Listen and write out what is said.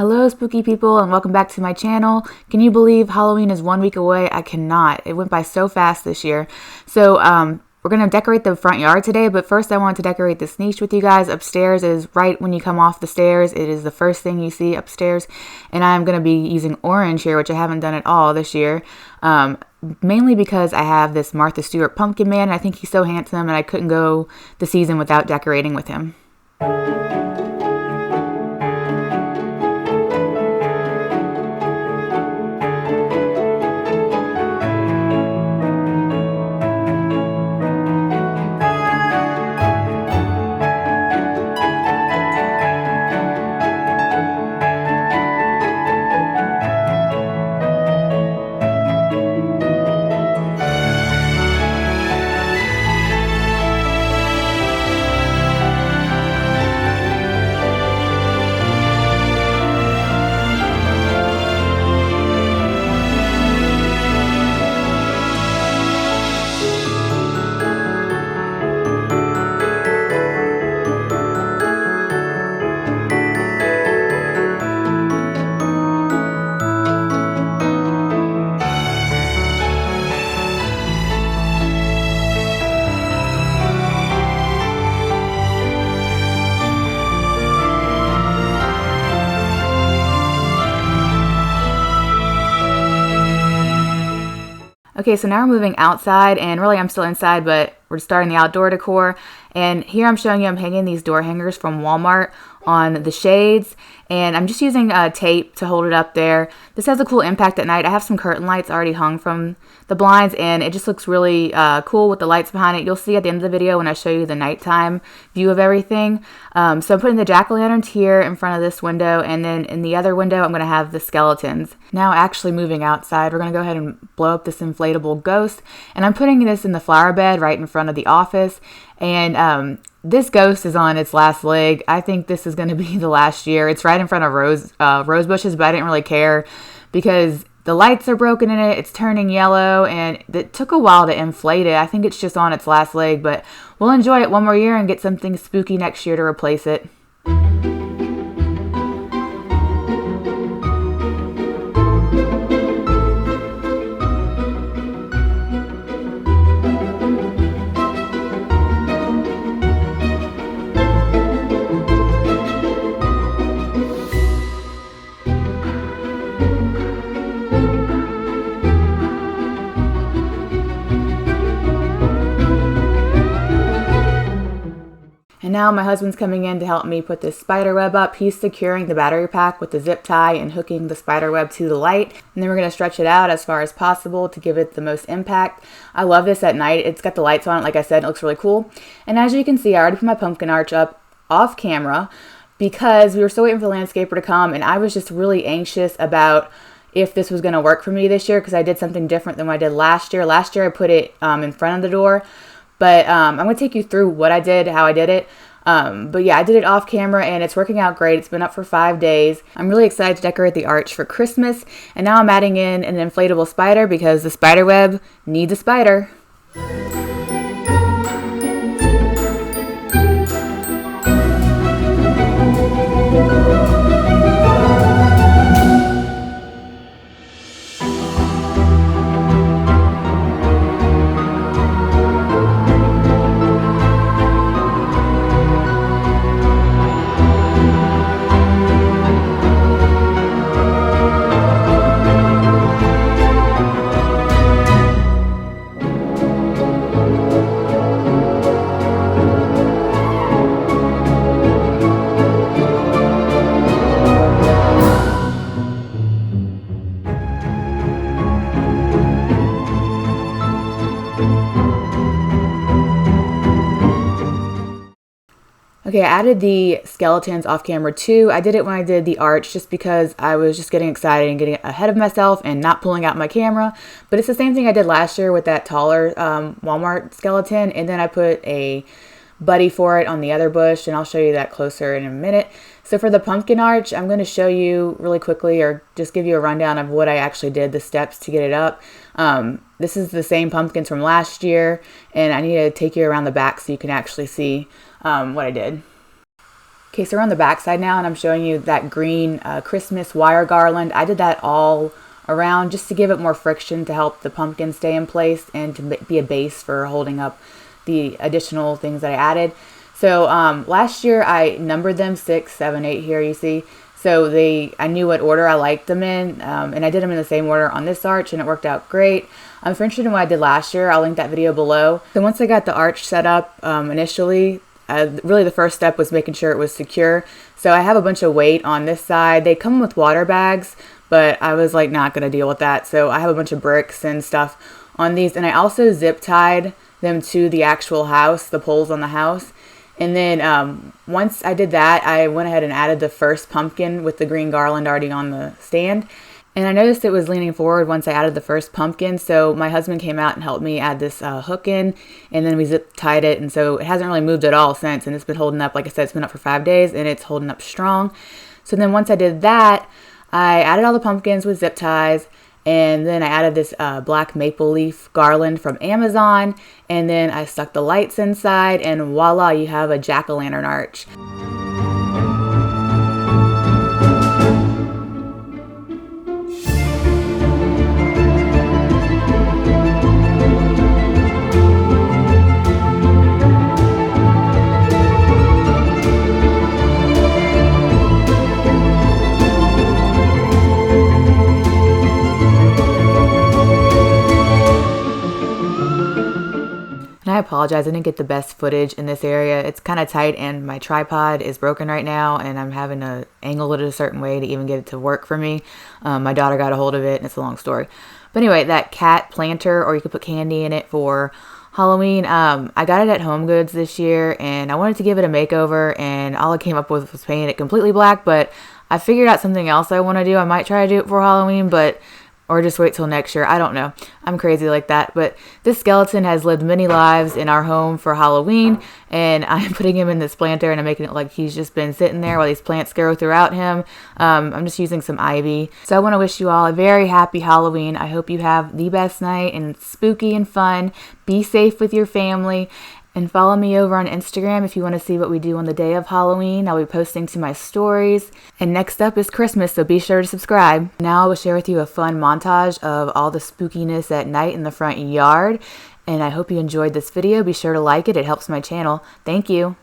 Hello spooky people and welcome back to my channel. Can you believe Halloween is 1 week away? I cannot. It went by so fast this year. So we're going to decorate the front yard today, but first I want to decorate this niche with you guys. Upstairs is right when you come off the stairs. It is the first thing you see upstairs, and I'm going to be using orange here, which I haven't done at all this year. Mainly because I have this Martha Stewart pumpkin man, and I think he's so handsome, and I couldn't go the season without decorating with him. Okay, so now we're moving outside, and really I'm still inside, but we're starting the outdoor decor. And here I'm showing you I'm hanging these door hangers from Walmart on the shades, and I'm just using tape to hold it up there. This has a cool impact at night. I have some curtain lights already hung from the blinds, and it just looks really cool with the lights behind it. You'll see at the end of the video when I show you the nighttime view of everything. So I'm putting the jack-o'-lanterns here in front of this window, and then in the other window I'm going to have the skeletons. Now actually moving outside, we're going to go ahead and blow up this inflatable ghost, and I'm putting this in the flower bed right in front of the office. And this ghost is on its last leg. I think this is going to be the last year. It's right in front of rose bushes, but I didn't really care because the lights are broken in it. It's turning yellow, and it took a while to inflate it. I think it's just on its last leg, but we'll enjoy it one more year and get something spooky next year to replace it. And now my husband's coming in to help me put this spider web up. He's securing the battery pack with the zip tie and hooking the spider web to the light. And then we're going to stretch it out as far as possible to give it the most impact. I love this at night. It's got the lights on it, like I said, it looks really cool. And as you can see, I already put my pumpkin arch up off camera because we were still waiting for the landscaper to come, and I was just really anxious about if this was going to work for me this year because I did something different than what I did last year. Last year I put it in front of the door. But I'm going to take you through what I did, how I did it. But yeah, I did it off camera, and it's working out great. It's been up for 5 days. I'm really excited to decorate the arch for Christmas. And now I'm adding in an inflatable spider because the spider web needs a spider. Okay, I added the skeletons off camera too. I did it when I did the arch just because I was just getting excited and getting ahead of myself and not pulling out my camera. But it's the same thing I did last year with that taller Walmart skeleton. And then I put a buddy for it on the other bush, and I'll show you that closer in a minute. So for the pumpkin arch, I'm going to show you really quickly, or just give you a rundown of what I actually did, the steps to get it up. This is the same pumpkins from last year, and I need to take you around the back so you can actually see what I did. Okay, so we're on the back side now, and I'm showing you that green Christmas wire garland. I did that all around just to give it more friction to help the pumpkin stay in place and to be a base for holding up the additional things that I added. So last year I numbered them 6, 7, 8 here, you see. So I knew what order I liked them in, and I did them in the same order on this arch, and it worked out great. If you're interested in what I did last year, I'll link that video below. So once I got the arch set up initially, really the first step was making sure it was secure. So I have a bunch of weight on this side. They come with water bags, but I was like not going to deal with that. So I have a bunch of bricks and stuff on these, and I also zip tied them to the actual house, the poles on the house. And then once I did that, I went ahead and added the first pumpkin with the green garland already on the stand. And I noticed it was leaning forward once I added the first pumpkin, so my husband came out and helped me add this hook in, and then we zip tied it, and so it hasn't really moved at all since, and it's been holding up. Like I said, it's been up for 5 days, and it's holding up strong. So then once I did that, I added all the pumpkins with zip ties, and then I added this black maple leaf garland from Amazon, and then I stuck the lights inside, and voila, you have a jack-o'-lantern arch. And I apologize, I didn't get the best footage in this area. It's kind of tight and my tripod is broken right now, and I'm having to angle it a certain way to even get it to work for me. My daughter got a hold of it, and it's a long story. But anyway, that cat planter, or you could put candy in it for Halloween, I got it at Home Goods this year, and I wanted to give it a makeover, and all I came up with was painting it completely black, but I figured out something else I want to do. I might try to do it for Halloween, or just wait till next year. I don't know. I'm crazy like that. But this skeleton has lived many lives in our home for Halloween, and I'm putting him in this planter, and I'm making it like he's just been sitting there while these plants grow throughout him. I'm just using some ivy. So I want to wish you all a very happy Halloween. I hope you have the best night and it's spooky and fun. Be safe with your family. And follow me over on Instagram if you want to see what we do on the day of Halloween. I'll be posting to my stories. And next up is Christmas, so be sure to subscribe. Now I will share with you a fun montage of all the spookiness at night in the front yard. And I hope you enjoyed this video. Be sure to like it. It helps my channel. Thank you.